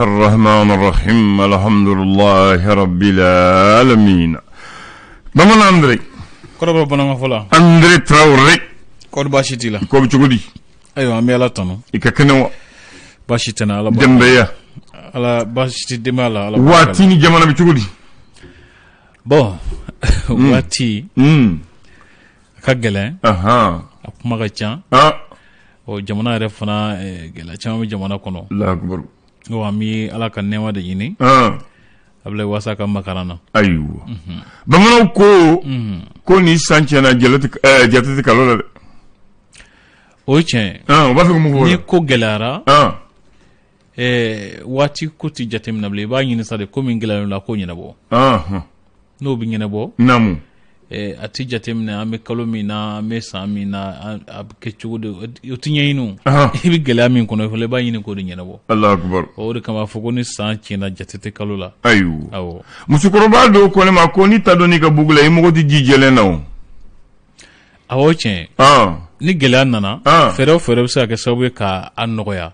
الرحمن الرحيم الحمد لله رب العالمين بمن أندري كربلا بنا فلا أندري تراوري كور باشيتي لا كوب تقولي أيوة أمي على تانو إككنوا باشيتنا على جنبيا على باشيتي دمالا على واتيني جمانا بتقولي بو واتي كجلا أها أكما كتشان o jamana yɛrɛ fana gɛlɛya caman bɛ jamana kɔnɔ Allahu akbar o an bɛ ala ka nɛɛma de ɲini a bila wasa ka makaran na ayiwa bamananw ko ni san tiɲɛna jate tɛ kalo la dɛ o ye tiɲɛ o b'a fɛ ka mun fɔ ni ko gɛlɛyara waati ko tɛ jateminɛ bilen i b'a ɲini sa de ko min gɛlɛyara la ko ɲɛnabɔ n'o bɛ ɲɛnabɔ naamu a ti jateminɛ an bɛ kalo min na an bɛ san min na a bɛ kɛ cogo de o ti ɲɛɲini i bɛ gɛlɛya min kɔnɔ i b'a ɲini k'o de ɲɛnabɔ Allahu akbar o de kama fɔ ko ni san tiɲɛna jate tɛ kalo la ayiwa awɔ musokɔrɔba dɔw ko ne ma ko ni ta dɔn n'i ka bugu la i mago tɛ ji jɛlen na o awɔ tiɲɛ ni gɛlɛya nana fɛɛrɛ o fɛɛrɛ bɛ se ka kɛ sababu ye k'a nɔgɔya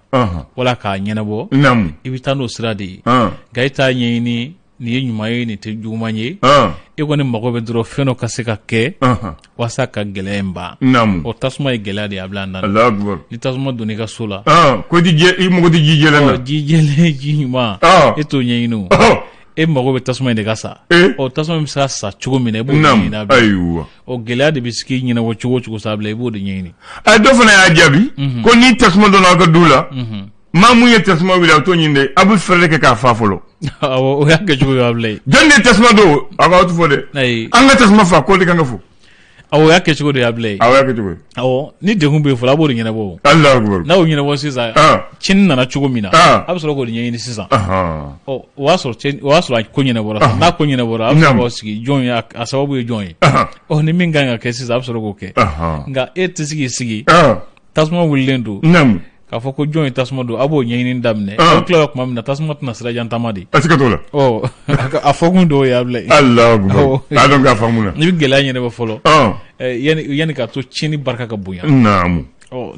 wala k'a ɲɛnabɔ naamu i bɛ taa n'o sira de ye nka i t'a ɲɛɲini nin ye ɲuman ye nin tɛ juguman ye e kɔni mago bɛ dɔrɔn fɛn dɔ ka se ka kɛ walasa ka gɛlɛya in ban o tasuma ye gɛlɛya de ye a bila an na Allahu akbar ni tasuma donna i ka so la ko i mago tɛ ji jɛlen na ji jɛlen ji ɲuman e t'o ɲɛɲini o e mago bɛ tasuma in de ka sa tasuma bɛ se ka sa cogo min na i b'o ɲɛɲini a bila ayiwa o gɛlɛya de bɛ sigi ɲɛnabɔ cogo o cogo sa bila i b'o de ɲɛɲini dɔ fana y'a jaabi ko ni tasuma donna aw ka du la maa mun ye tasuma wuli a t'o ɲini dɛ a bɛ fɛɛrɛ kɛ k'a fa fɔlɔ awɔ o y'a kɛ cogo ye a bila ye jɔn de ye tasuma don a k'aw tɛ fɔ dɛ an ka tasuma fa k'o de kan ka fɔ awɔ o y'a kɛ cogo de y'a bila ye awɔ o y'a kɛ cogo ye awɔ ni degun bɛ yen fɔlɔ a b'o de ɲɛnabɔ o Allahu akbar n'a y'o ɲɛnabɔ sisan cɛnni nana cogo min na a bɛ sɔrɔ k'o de ɲɛɲini sisan o y'a sɔrɔ a ko ɲɛnabɔra sisan n'a ko ɲɛnabɔra a bɛ sɔrɔ k'o sigi jɔn ye a sababu ye jɔn ye ni min kan ka kɛ sisan a bɛ sɔrɔ k'o kɛ nka e tɛ se k'i sigi tasuma wulilen don k'a fɔ ko jɔn ye tasuma don a b'o ɲɛɲini daminɛ aw tilala tuma min na tasuma tɛna sira jan taama de a siga t'o la a fɔ kun dɔw ye a bila Allahu akbar a dɔn k'a faamu na n'i bɛ gɛlɛya ɲɛnabɔ fɔlɔ yanni k'a to tiɲɛni barika ka bonya naamu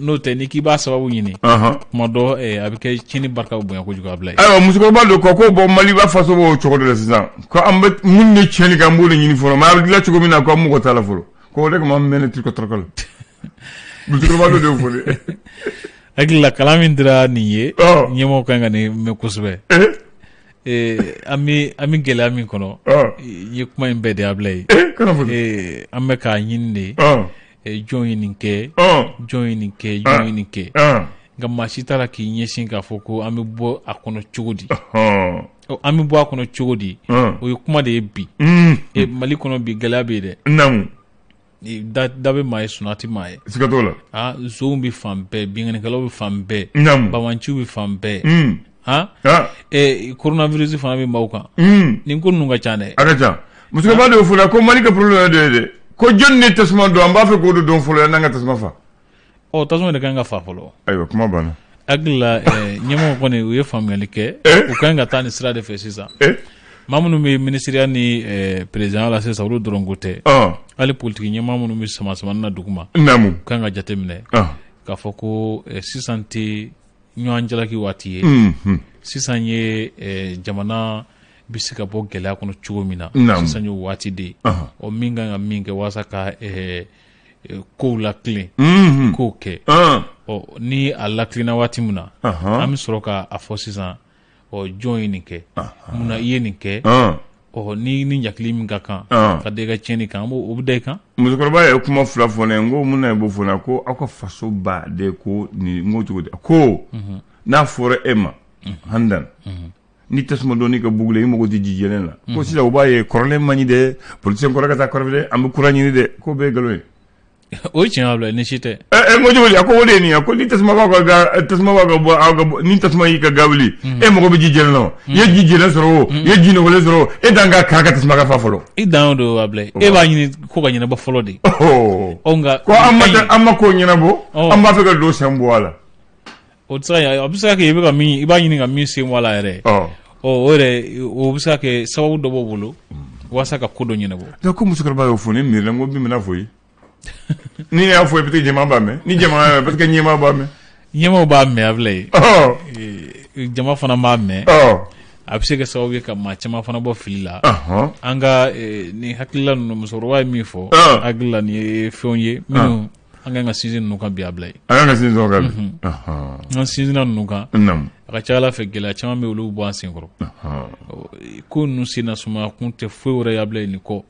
n'o tɛ n'i k'i b'a sababu ɲini tuma dɔ a bɛ kɛ tiɲɛni barika ka bonya kojugu a bila ye ayiwa musokɔrɔba dɔ ko bɔn Mali b'a faso b'o cogo de la sisan ko an bɛ mun de tiɲɛni kan an b'o de ɲini fɔlɔ mɛ a bɛ dilan cogo min na ko an mɔgɔ t'a la fɔlɔ ko o de kama an bɛ ne tiri ka tɔrɔkɔ la musokɔrɔba dɔ de y'o fɔ de hakili la kalan min dira nin ye ɲɛmɔgɔ kan ka nin mɛn kosɛbɛ an bɛ gɛlɛya min kɔnɔ i ye kuma in bɛɛ de abila ye an bɛ k'a ɲini de jɔn ye nin kɛ jɔn ye nin kɛ jɔn ye nin kɛ nka maa si t'a la k'i ɲɛsin k'a fɔ ko an bɛ bɔ a kɔnɔ cogo di an bɛ bɔ a kɔnɔ cogo di o ye kuma de ye bi Mali kɔnɔ bi gɛlɛya bɛ yen dɛ da bɛ maa ye sunati maa ye siga t'o la nson bɛ fan bɛɛ binkannikɛlaw bɛ fan bɛɛ bamanciw bɛ fan bɛɛ coronavirus fana bɛ maaw kan nin ko ninnu ka ca dɛ a ka ca musokɔrɔba de y'o fɔ la ko Mali ka problème dɔ ye dɛ ko jɔn de tasuma don an b'a fɛ k'o de dɔn fɔlɔ y'an ka tasuma fa tasuma de kan ka fa fɔlɔ ayiwa kuma banna hakili la ɲɛmɔgɔ kɔni u ye faamuyali kɛ u kan ka taa nin sira de fɛ sisan maa minnu bɛ minisiriya ni perezidanya la sisan olu dɔrɔn ko tɛ hali politiki ɲɛmaa minnu bɛ sama-samani na dugu ma u kan ka jateminɛ k'a fɔ ko sisan tɛ ɲɔgɔn jalaki waati ye sisan ye jamana bɛ se ka bɔ gɛlɛya kɔnɔ cogo min na sisan ye waati de ye min kan ka min kɛ walasa ka kow latilen k'o kɛ ni a latilenna waati min na an bɛ sɔrɔ k'a fɔ sisan jɔn ye nin kɛ munna i ye nin kɛ ni ɲakili min ka kan ka da i ka tiɲɛni kan o bɛ da i kan musokɔrɔba ye kuma fila fɔ ne ye n ko mun na b'o fɔ na ko aw ka faso ba de ko nin n ko cogo di ko n'a fɔra e ma handan ni tasuma dɔn n'i ka bugu la i mago tɛ ji jɛlen la ko sisan u b'a ye kɔrɔlen man ɲi dɛ politicien kɔrɔ ka taa kɔrɔfɛ dɛ an bɛ kura ɲini dɛ ko bɛɛ ye nkalon ye o ye tiɲɛ ye ni si tɛ n ko cogo di a ko o de ye nin ye ko ni tasuma b'a ka bɔ ni tasuma y'i ka ga wuli e mago bɛ ji jɛlen na i ye ji jɛlen sɔrɔ o i ye ji nɔgɔlen sɔrɔ o e dan ka kan ka tasuma ka fa fɔlɔ i dan don a bila e b'a ɲini ko ka ɲɛnabɔ fɔlɔ de nka ko an ma ko ɲɛnabɔ an b'a fɛ ka don sen bɔ a la o tɛ se ka a bɛ se ka kɛ i b'a ɲini ka min sen bɔ a la yɛrɛ o yɛrɛ o bɛ se ka kɛ sababu dɔ b'o bolo walasa ka ko dɔ ɲɛnabɔ ko musokɔrɔba y'o fɔ ne miirila n ko min bɛna fɔ ye ni y'a fɔ i bɛ ɲɛmaa b'a mɛn ni jama parce que ɲɛmaa b'a mɛn ɲɛmaaw b'a mɛn a bila ye jama fana b'a mɛn a bɛ se ka sababu ye ka maa caman fana bɔ fili la an ka ni hakilila ninnu musokɔrɔba ye min fɔ hakilila nin ye fɛnw ye minnu an kan ka sinsin ninnu kan bi a bila ye an kan ka sinsin o kan an sinsinna ninnu kan a ka ca Ala fɛ gɛlɛya caman bɛ olu bɔ an senkɔrɔ ko ninnu senna sumaya kun tɛ foyi wɛrɛ ye a bila ye nin kɔ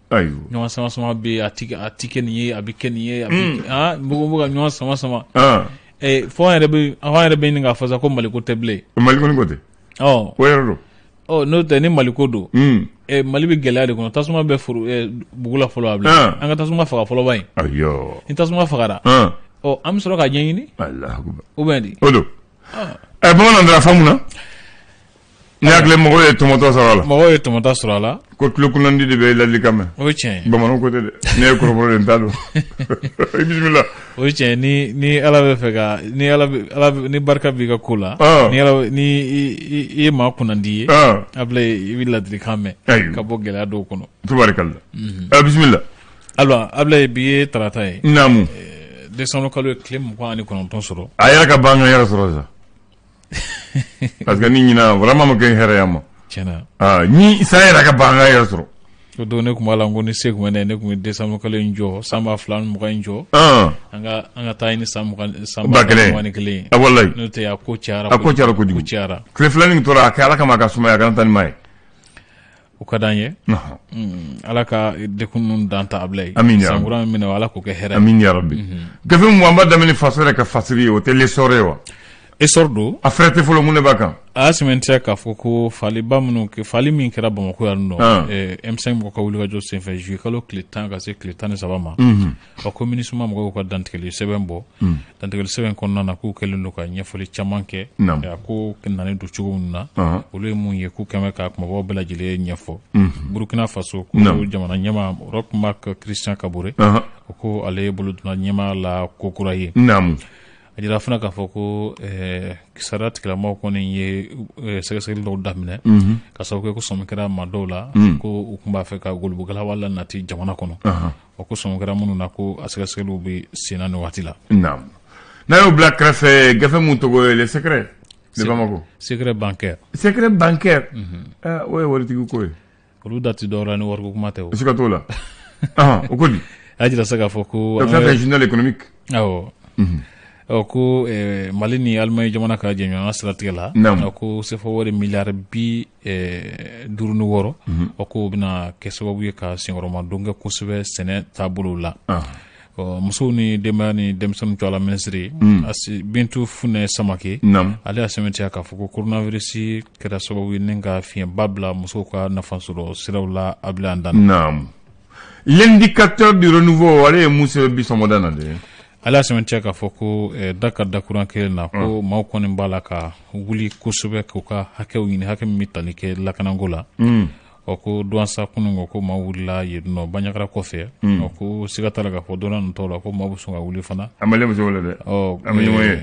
ɲɔgɔn sama sama bɛ yen a ti kɛ nin ye a bɛ kɛ nin ye a bɛ mɔgɔw bɛ ka ɲɔgɔn sama sama fɔ an yɛrɛ bɛ ɲini k'a fɔ sa ko Maliko tɛ bilen Maliko ni ko tɛ o yɛrɛ don n'o tɛ ni Maliko don Mali bɛ gɛlɛya de kɔnɔ tasuma bɛ bugu la fɔlɔ a bila an ka tasuma faga fɔlɔ ba in ni tasuma fagara an bɛ sɔrɔ ka ɲɛɲini o bɛ di o don bamanan dara faamu na ni hakili mɔgɔw ye tɔmɔtɔ sɔrɔ a la mɔgɔw ye tɔmɔtɔ sɔrɔ a la ko tulokunandi de bɛ ladilikan mɛn o ye tiɲɛ ye bamananw ko tɛ dɛ ne ye kɔrɔbɔrɔ de t'a don bisimila o ye tiɲɛ ni Ala bɛ fɛ ka ni barika b'i ka ko la ni i ye maa kunnandi ye a bila i bɛ ladilikan mɛn ka bɔ gɛlɛya dɔw kɔnɔ tubarikala bisimila a bila bi ye tarata ye naamu décembre kalo ye tile 29 sɔrɔ a yɛrɛ ka ban ka yɛrɛ sɔrɔ sa parce que ni ɲina vraiment ma kɛ hɛrɛya ma tiɲɛna ni sa yɛrɛ ka ban ka yɛrɛ sɔrɔ o don ne tun b'a la ko ni se tun bɛ ne tun bɛ décembre kalo in jɔ san 2020 in jɔ an ka taa ni san 2021 wallahi n'o tɛ a ko cayara kojugu tile filanin tora a kɛ Ala kama a ka sumaya a kana taa ni maa ye o ka d'an ye Ala ka dekun ninnu dan ta a bila ye san kura min minɛ Ala k'o kɛ hɛrɛ amin ya rabbi gafe mun an b'a daminɛ faso yɛrɛ ka fasiri ye o tɛ l'essor ye wa essor don a fɛrɛ tɛ fɔlɔ mun de b'a kan a y'a sɛmɛntiya k'a fɔ ko fali min kɛra Bamakɔ yan nɔ M5 mɔgɔw ka wulikajɔ senfɛ juillet kalo tile 10 ka se tile 13 ma ko MINUSMA mɔgɔw ka dantigɛli sɛbɛn bɔ dantigɛli sɛbɛn kɔnɔna na k'u kɛlen don ka ɲɛfɔli caman kɛ a ko nalen don cogo min na olu ye mun ye k'u kɛmɛ ka kumabaw bɛɛ lajɛlen ɲɛfɔ Burkina Faso ko jamana ɲɛma Roch Marc Christian Kabore ko ale ye bolodonna ɲɛma la ko kura ye a jira fana k'a fɔ ko sariya tigilamɔgɔw kɔni ye sɛgɛsɛgɛli dɔw daminɛ ka sababu kɛ ko sɔmi kɛra maa dɔw la ko u tun b'a fɛ ka golobogala wala nati jamana kɔnɔ ko sɔmi kɛra minnu na ko a sɛgɛsɛgɛliw bɛ senna nin waati la n'a y'o bila kɛrɛfɛ gafe mun tɔgɔ ye le secret de Bamako secret bancaire o ye waritigi ko ye olu da tɛ dɔwɛrɛ ni wariko kuma tɛ o siga t'o la o ko di a jira se k'a fɔ ko fɛn journal économique ko Mali ni Allemagne jamana ka jɛɲɔgɔnya siratigɛ la ko CFA wari miliyari 56 ko bɛna kɛ sababu ye ka senkɔrɔmadon kɛ kosɛbɛ sɛnɛ taabolo la musow ni denbaya ni denmisɛnninw cɔla minisiri Bintu Funɛ Samake ale y'a sɛmɛntiya k'a fɔ ko coronavirus kɛra sababu ye ni ka fiɲɛba bila musow ka nafasɔrɔ siraw la a bila an dan l'indicateur du renouveau ale ye mun sɛbɛn bi sɔgɔmada na de ale y'a sɛmɛntiya k'a fɔ ko Dakar dakuran kelen na ko maaw kɔni b'a la ka wuli kosɛbɛ k'u ka hakɛw ɲini hakɛ min bɛ tali kɛ lakanako la ko douansa kunun ko maaw wulila yen nɔ Banɲagara kɔfɛ ko siga t'a la k'a fɔ donna nataw la ko maaw bɛ sɔn ka wuli fana a malen muso wele dɛ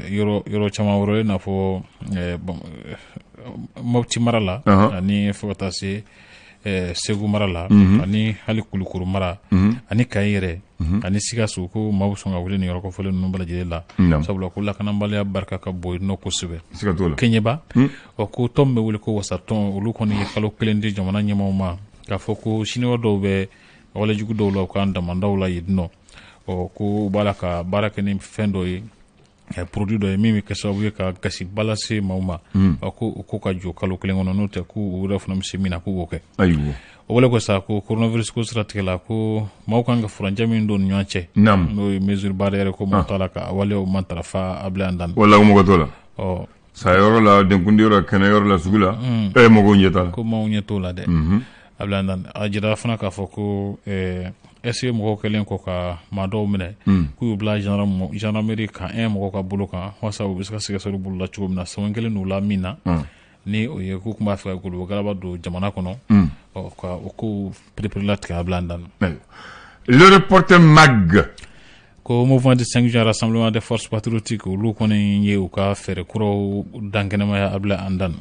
yɔrɔ caman wɛrɛ i n'a fɔ Mopti mara la ani fo ka taa se Segu mara la ani hali Kulukoro mara ani Kayi yɛrɛ ani Sikaso ko maaw bɛ sɔn ka wuli nin yɔrɔ kɔfɔlen ninnu bɛɛ lajɛlen la sabula ko lakanabaliya barika ka bon yen nɔ kosɛbɛ Keɲeba ko tɔn min bɛ wele ko wasatɔn olu kɔni ye kalo 1 di jamana ɲɛmaaw ma k'a fɔ ko siniwa dɔw bɛ walejugu dɔw la u ka damandaw la yen nɔ ko u b'a la ka baara kɛ ni fɛn dɔ ye produit dɔ ye min bɛ kɛ sababu ye ka gasiba lase maaw ma ko ka jɔ kalo 1 kɔnɔ n'o tɛ k'u yɛrɛ fana bɛ se min na k'u k'o kɛ o wale ko sa ko coronavirus ko siratigɛ la ko maaw kan ka furancɛ min don ni ɲɔgɔn cɛ n'o ye mesure barrière ko maaw t'a la ka waleyaw matarafa a bila yan dan wala mɔgɔ t'o la sayɔrɔ la denkundi yɔrɔ kɛnɛyɔrɔ la sugu la mɔgɔw ɲɛ t'a la ko maaw ɲɛ t'o la dɛ a bila yan dan a jira fana k'a fɔ ko est-ce que mɔgɔw kɛlen kɔ ka maa dɔw minɛ k'u y'u bila gendarmerie kan mɔgɔw ka bolo kan walasa u bɛ se ka sɛgɛsɛgɛliw bolo la cogo min na sɛbɛn kelen n'u la min na ni o ye k'u tun b'a fɛ ka golobogalaba don jamana kɔnɔ ka o ko perepere latigɛ a bila an dan le reporter MAG ko mouvement de 5 juin rassemblement des forces patriotiques olu kɔni ye u ka fɛɛrɛ kuraw dan kɛnɛmaya a bila an dan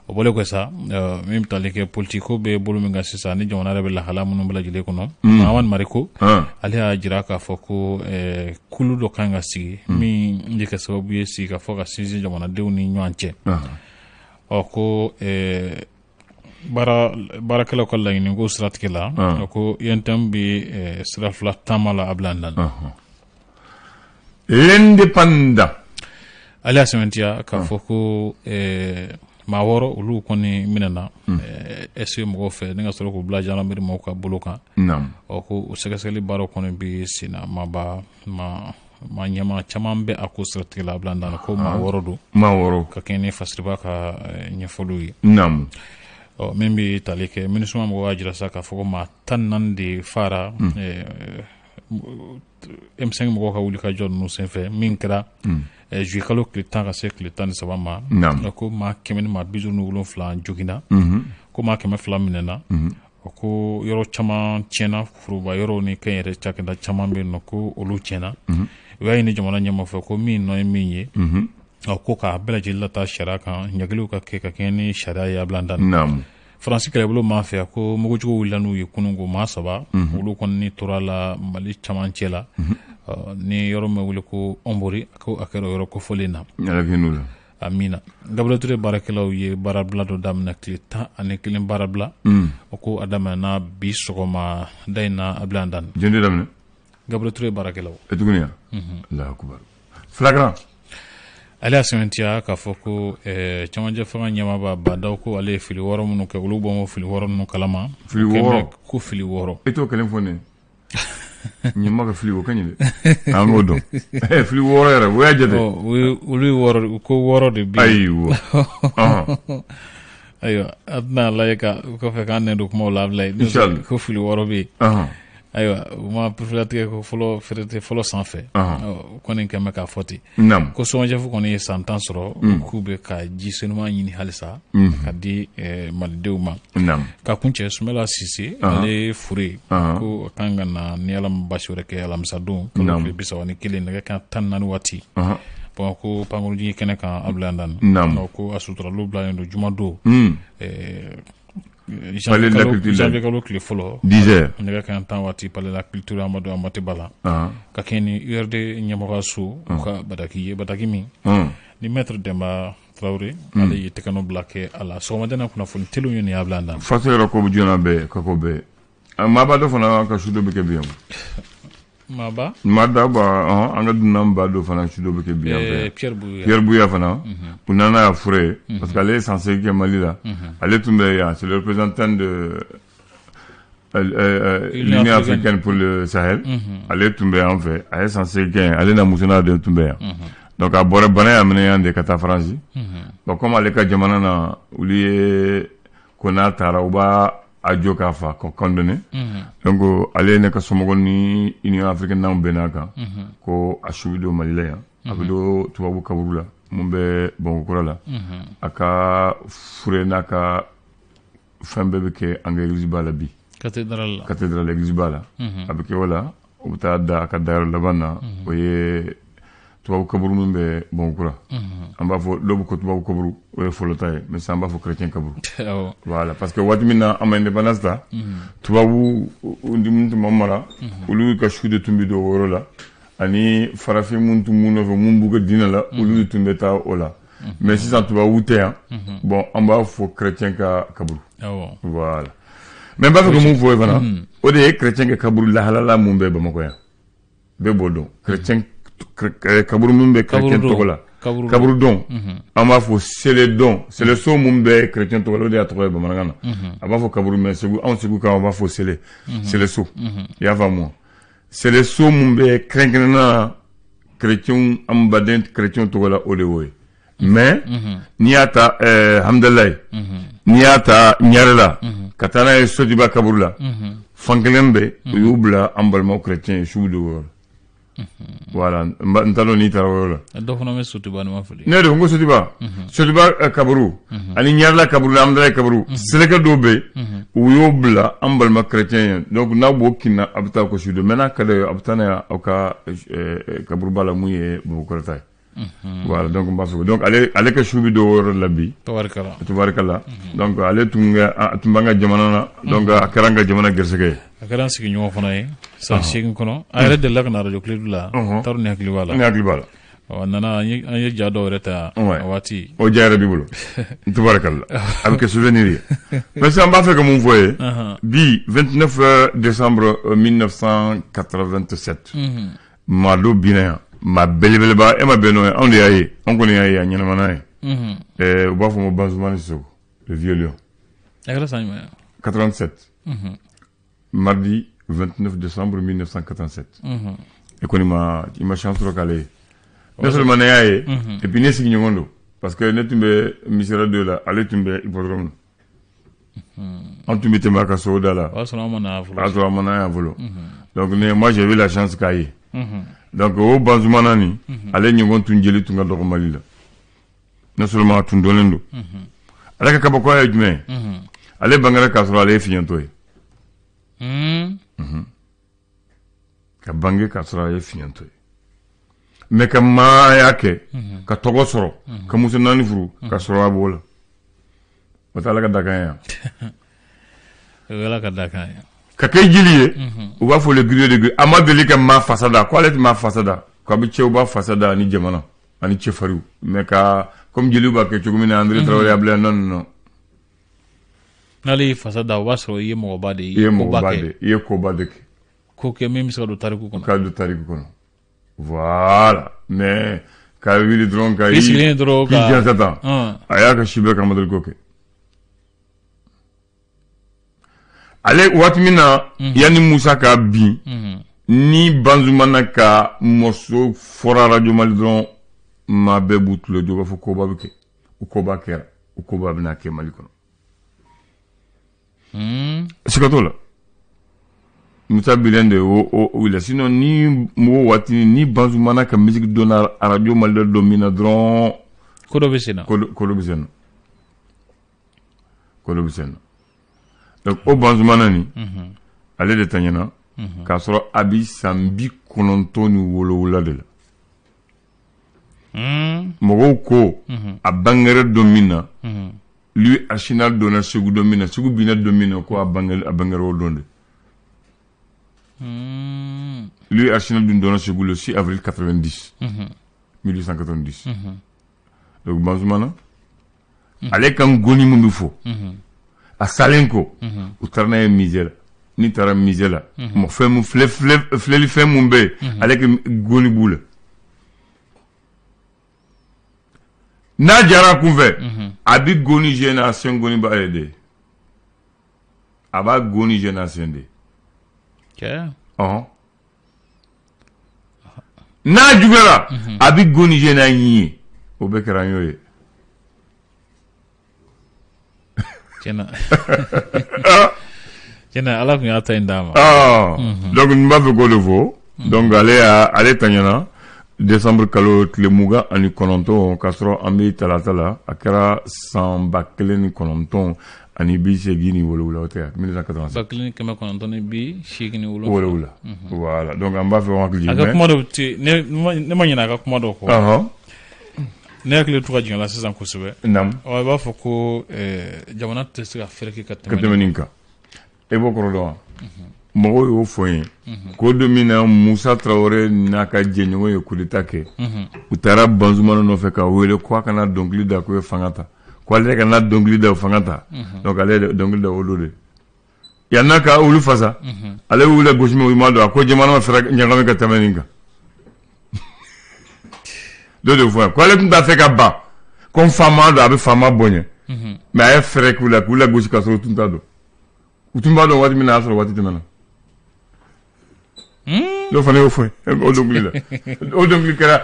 o bɔlen kɔ sa min bɛ tali kɛ politiko bɛ bolo min kan sisan ni jamana yɛrɛ bɛ lahala minnu bɛɛ lajɛlen kɔnɔ Mahamani Mariko ale y'a jira k'a fɔ ko kulu dɔ kan ka sigi min bɛ kɛ sababu ye sigi ka fɔ ka sinsin jamanadenw ni ɲɔgɔn cɛ ko baarakɛlaw ka laɲini ko siratigɛ la ko yentem bi sira fila taama la a bila an dan l'indépendant ale y'a sɛmɛntiya k'a fɔ ko maa wɔɔrɔ olu kɔni minɛna ɛse mɔgɔw fɛ ni ka sɔrɔ k'u bila jandarmeri mɔgɔw ka bolo kan ko o sɛgɛsɛgɛli baaraw kɔni bi senna ma ɲɛma caman bɛ a ko siratigɛ la a bila an dan ko maa wɔɔrɔ don ka kɛ ni fasiriba ka ɲɛfɔliw ye min bɛ tali kɛ minisuma mɔgɔw y'a jira sa k'a fɔ ko maa 14 de fara M5 mɔgɔw ka wuli ka jɔ ninnu senfɛ min kɛra juillet kalo tile 10 ka se tile 13 ma ko maa 157 joginna ko maa 200 minɛna ko yɔrɔ caman tiɲɛna furuba yɔrɔw ni kɛn yɛrɛ cakɛda caman bɛ yen nɔ ko olu tiɲɛna u y'a ɲini jamana ɲɛmaaw fɛ ko min nɔ ye min ye ko k'a bɛɛ lajɛlen lataa sariya kan ɲagiliw ka kɛ ni sariya ye a bila an dan faransi kɛlɛbolo m'a fɛ ko mugujugu wulila n'u ye kununko maa 3 olu kɔni tora la Mali caman cɛ la ni yɔrɔ min wele ko Ombori ko a kɛra yɔrɔ kofɔlen na amina Gabriel Touré baarakɛlaw ye baarabila dɔ daminɛ tile 11 baarabila ko a daminɛna bi sɔgɔma da in na a bila an dan jɔn de daminɛ Gabriel Touré baarakɛlaw tuguni Allahu akbar flagrant ale y'a sɛmɛntiya k'a fɔ ko cɛmancɛ fanga ɲɛmaaba Badaw ko ale ye fili 6 minnu kɛ olu bɔ fili 6 ninnu kalama fili 6 ko fili 6 e t'o kelen fɔ ne ɲɛma ka fili o kaɲi dɛ an k'o dɔn fili 6 yɛrɛ o y'a jate olu ye 6 ko 6 de bi ayiwa ayiwa a tɛna lajɛ ka kɔfɛ k'an nɛ don kumaw la Ablaye ko fili 6 bɛ yen ayiwa u ma pereferatigɛ ko fɔlɔ sanfɛ kɔni kɛmɛ k'a fɔ ten ko sɔgɔnjɛfu kɔni ye san 10 sɔrɔ k'u bɛ ka ji senuman ɲini halisa ka di malidenw ma ka kun cɛ Sumala Sise ale fure ko a kan ka na ni Ala ma basi wɛrɛ kɛ alamisadon kalo tile 31 nɛgɛ kan 14 waati ko pankurunjigi kɛnɛ kan a bila an dan ko a suturaliw bilalen don jumadon janvier kalo tile fɔlɔ 10h nɛgɛ kan 10 waati palais la culture Amadou Amati Bala ka kɛ ni URD ɲɛmɔgɔ so u ka bataki min ni maître Demba Traoré ale ye tɛgɛnɔ bila kɛ a la sɔgɔmadɛnɛ kunnafoni teliw ye nin y'a bila an dan faso yɛrɛ ko joona bɛɛ ka ko bɛɛ maaba dɔ fana ka su dɔ bɛ kɛ bi yan maaba an ka dunan ba dɔ fana su dɔ bɛ kɛ bi yan Pierre Bouya fana u nana y'a fure parce que ale ye san 8 kɛ Mali la ale tun bɛ yan c'est le représentant de l'Union africaine pour le Sahel ale tun bɛ yan fɛ a ye san 8 kɛ ale na muso n'a den tun bɛ yan donc a bɔra bana y'a minɛ yan de ka taa Faransi bon comme ale ka jamana na olu ye ko n'a taara u b'a a jɔ k'a fa condamné donc ale ne ka somɔgɔ ni Union africaine n'anw bɛn'a kan ko a su bɛ don Mali la yan a bɛ don tubabu kaburu la mun bɛ Bamakɔ la a ka fure n'a ka fɛn bɛɛ bɛ kɛ an ka église ba la bi cathédrale église ba la a bɛ kɛ o la o bɛ taa da a ka dayɔrɔ laban na o ye tubabu kaburu min bɛ Bamakɔ an b'a fɔ dɔw bɛ ko tubabu kaburu o ye fɔlɔ ta ye mais sisan an b'a fɔ chrétien kaburu voilà parce que waati min na an ma indépendance ta tubabu minnu tun ma mara olu ka su de tun bɛ don o yɔrɔ la ani farafin minnu tun b'u nɔfɛ mun b'u ka diinɛ la olu tun bɛ taa o la mais sisan tubabu tɛ yan bon an b'a fɔ chrétien ka kaburu voilà mais n b'a fɛ ka mun fɔ ye fana o de ye chrétien ka kaburu lahalala mun bɛ Bamakɔ yan bɛɛ b'o dɔn chrétien kaburu min bɛ chrétien tɔgɔ la kaburu dɔn an b'a fɔ sele dɔn sele so min bɛ chrétien tɔgɔ la o de y'a tɔgɔ ye bamanankan na a b'a fɔ kaburu mais anw segu kan an b'a fɔ sele so i y'a faamu sele so min bɛ kɛrɛnkɛrɛnna chrétien an baden chrétien tɔgɔ la o de y'o ye mais n'i y'a ta hamdalayi n'i y'a ta ɲarela ka taa n'a ye Sotiba kaburu la fankelen bɛ u y'u bila an balimaw chrétien ye sugu de wɔɔrɔ voilà n t'a dɔn n'i taara o yɔrɔ la dɔ fana bɛ Sotiba ni ma fili ne de ko n ko Sotiba kaburu ani ɲarela kaburu hamdalayi kaburu selekɛ dɔw bɛ yen u y'o bila an balima chrétien ye donc n'a b'o kinna a bɛ taa ko sudo mais n'a ka d'a ye a bɛ taa n'a ye aw ka kaburuba la mun ye Bamakɔ ta ye voilà donc n b'a fɔ donc ale ka su bɛ don o yɔrɔ la bi tubarikala donc ale tun b'an ka jamana na donc a kɛra an ka jamana gɛrɛsɛgɛ ye a kɛra an sigiɲɔgɔn fana ye san 8 kɔnɔ a yɛrɛ delila ka na radio Clé du la t'a dɔn ni hakili b'a la nana an ye ja dɔw yɛrɛ ta waati o ja yɛrɛ b'i bolo tubarakalla a bɛ kɛ souvenir ye mais sisan n b'a fɛ ka mun fɔ ye bi 29 décembre 1987 maa dɔ binna yan maa belebeleba e ma bɛn n'o ye anw de y'a ye anw kɔni y'a ye a ɲɛnamana ye u b'a fɔ ma Banzumani Sisoko le vieux lion 87 mardi 29 décembre 1987 e kɔni i ma chance sɔrɔ k'ale ye ne seulement ne y'a ye et puis ne sigiɲɔgɔn don parce que ne tun bɛ misira 2 la ale tun bɛ hippodrome na an tun bɛ tɛmɛ a ka sogo da la o y'a sɔrɔ an ma n'a y'a fɔlɔ donc moi j'ai eu la chance k'a ye donc o Banzumana ni ale ɲɔgɔn tun jeli tun ka dɔgɔ Mali la ne seulement a tun dɔnnen don ale ka kabako ye jumɛn ale bangera k'a sɔrɔ ale ye fiɲɛtɔ ye ka bange k'a sɔrɔ ale ye fiɲɛtɔ ye mais ka maaya kɛ ka tɔgɔ sɔrɔ ka muso 4 furu ka sɔrɔ a b'o la o tɛ ala ka dakan ye yan ala ka dakan ye ka kɛ jeli ye u b'a fɔ le grillé de grillé a ma deli ka maa fasa da ko ale tɛ maa fasa da ko a bɛ cɛw b'a fasa da ani jamana ani cɛfariw mais ka comme jeliw b'a kɛ cogo min na André Traoré a bila non n'ale y'i fasa da o b'a sɔrɔ i ye mɔgɔba de ye i ye koba de kɛ ko kɛ min bɛ se ka don tariku kɔnɔ voilà mais ka wili dɔrɔn ka i sigilen dɔrɔn k'i jansa tan a y'a ka si bɛɛ ka madali ko kɛ ale waati min na yanni Musa k'a bin ni Banzumana ka morceau fɔra radio Mali dɔrɔn maa bɛɛ b'u tulo jɔ k'a fɔ koba bɛ kɛ o koba kɛra o koba bɛna kɛ Mali kɔnɔ siga t'o la Musa bilen de o wila sinon ni mɔgɔ waati ni Banzumana ka musique donna radio Mali la don min na dɔrɔn ko dɔ bɛ sen na donc o Banzumana ni ale de tanyana k'a sɔrɔ a bi san 97 de la mɔgɔw ko a bangera don min na lui Arsenal donna Segu don min na Segu binna don min na ko a bangera o don de lui Arsenal donna Segu le 6 avril 1890 donc Banzumana ale kan goni mun bi fɔ a salen ko u taara n'a ye musée la ni taara musée la mo fɛn mun filɛli fɛn mun bɛ yen ale ka goni b'u la n'a jara kun fɛ a bi goni jeune a sen goni ba ye de a b'a goni jeune a sen de n'a juguyara a bi goni jeune a ɲi ye o bɛɛ kɛra an y'o ye tiɲɛna ala tun y'a ta in d'a ma donc n b'a fɛ k'o de fɔ donc ale tanyana décembre kalo tile 29 k'a sɔrɔ an bɛ talata la a kɛra san 1987 o tɛ 1987 voilà donc an b'a fɛ k'an hakili jigin a ka kuma dɔ te ne ma ɲinɛ a ka kuma dɔ kɔ ne hakili to ka jigin la sisan kosɛbɛ i b'a fɔ ko jamana tɛ se ka fɛrɛkɛ ka tɛmɛ nin kan e b'o kɔrɔ dɔn wa mɔgɔw y'o fɔ n ye ko don min na Musa Traoré n'a ka jɛɲɔgɔn ye coup d'état kɛ u taara Banzumana nɔfɛ k'a wele ko a kana dɔnkili da k'o ye fanga ta ko ale kana dɔnkili da o fanga ta donc ale ye dɔnkili da o don de yanni n'a ka olu fasa ale wele gosi min o ma dɔn a ko jamana ma fɛrɛ ɲagami ka tɛmɛ nin kan dɔ de fɔ ko ale tun t'a fɛ ka ban ko n faama don a bɛ faama bonya mais a ye fɛrɛ k'u la gosi ka sɔrɔ u tun t'a dɔn u tun b'a dɔn waati min na a y'a sɔrɔ waati tɛmɛna dɔ fana y'o fɔ o dɔnkili la o dɔnkili kɛra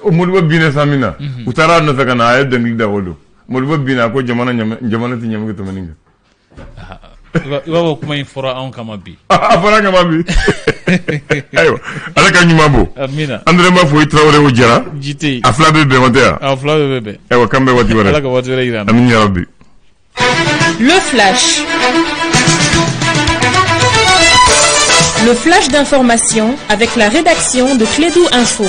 Modibo binna san min na u taara a nɔfɛ ka na a ye dɔnkili da o don Modibo binna a ko jamana tɛ ɲɛmɔgɔ tɛmɛ nin kan i b'a fɔ kuma in fɔra anw kama bi a fɔra kama bi ayiwa ala ka ɲuman bɔ amina an bɛɛ b'a fɔ i Traoré o jara jite a fila bɛ bɛn o tɛ yan a fila bɛ bɛn ayiwa k'an bɛ waati wɛrɛ ala ka waati wɛrɛ yira amin ya rabbi. Le flash. Le flash d'information avec la rédaction de Clédou Info.